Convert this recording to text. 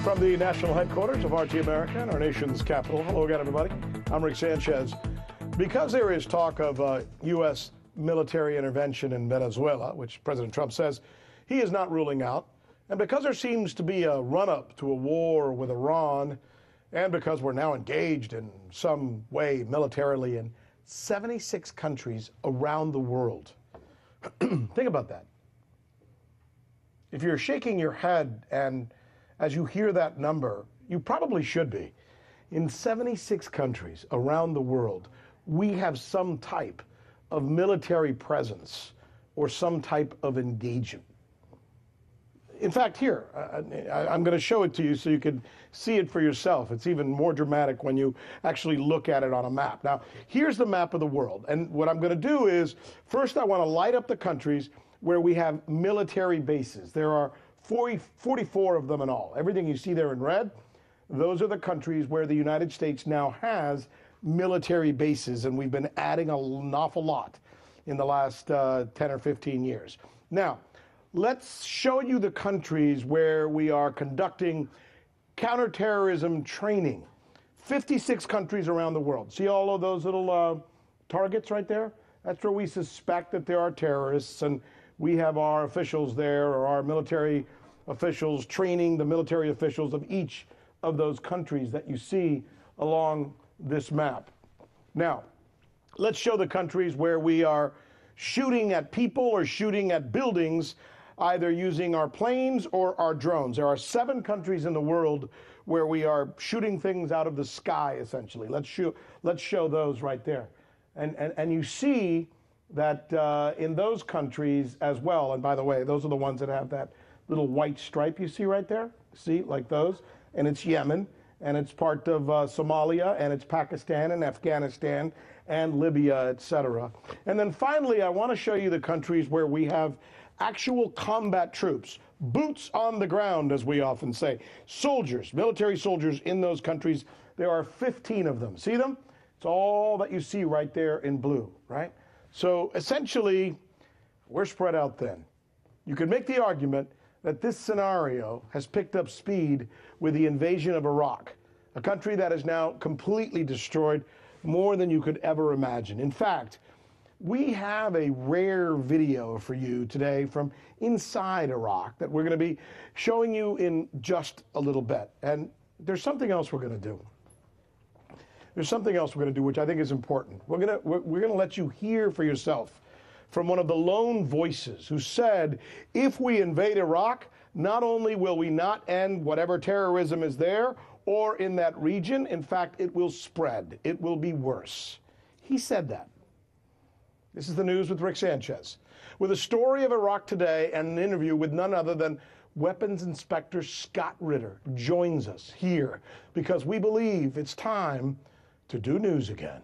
From the national headquarters of RT America and our nation's capital. Hello again, everybody. I'm Rick Sanchez. Because there is talk of U.S. military intervention in Venezuela, which President Trump says he is not ruling out, and because there seems to be a run-up to a war with Iran, and because we're now engaged in some way militarily in 76 countries around the world. Think about that. If you're shaking your head and as you hear that number, you probably should be. In 76 countries around the world, we have some type of military presence or some type of engagement. In fact, here, I'm going to show it to you so you can see it for yourself. It's even more dramatic when you actually look at it on a map. Now, here's the map of the world. And what I'm going to do is, first I want to light up the countries where we have military bases. There are 44 of them in all. Everything you see there in red, those are the countries where the United States now has military bases, and we've been adding an awful lot in the last 10 or 15 years. Now, let's show you the countries where we are conducting counterterrorism training. 56 countries around the world. See all of those little targets right there? That's where we suspect that there are terrorists, and we have our officials there, or our military officials training the military officials of each of those countries that you see along this map. Now, let's show the countries where we are shooting at people or shooting at buildings, either using our planes or our drones. There are 7 countries in the world where we are shooting things out of the sky, essentially. Let's show those right there. And you see that in those countries as well, and by the way, those are the ones that have that little white stripe you see right there. See, like those? And it's Yemen, and it's part of Somalia, and it's Pakistan and Afghanistan and Libya, etc. And then finally, I want to show you the countries where we have actual combat troops, boots on the ground, as we often say. Soldiers, military soldiers in those countries. There are 15 of them. See them? It's all that you see right there in blue, right? So essentially, we're spread out thin. You could make the argument that this scenario has picked up speed with the invasion of Iraq, a country that is now completely destroyed, more than you could ever imagine. In fact, we have a rare video for you today from inside Iraq that we're going to be showing you in just a little bit. And there's something else we're going to do. There's something else we're going to do, which I think is important. We're going to let you hear for yourself from one of the lone voices who said, if we invade Iraq, not only will we not end whatever terrorism is there or in that region, in fact, it will spread. It will be worse. He said that. This is the news with Rick Sanchez, with a story of Iraq today and an interview with none other than Weapons Inspector Scott Ritter joins us here because we believe it's time to do news again.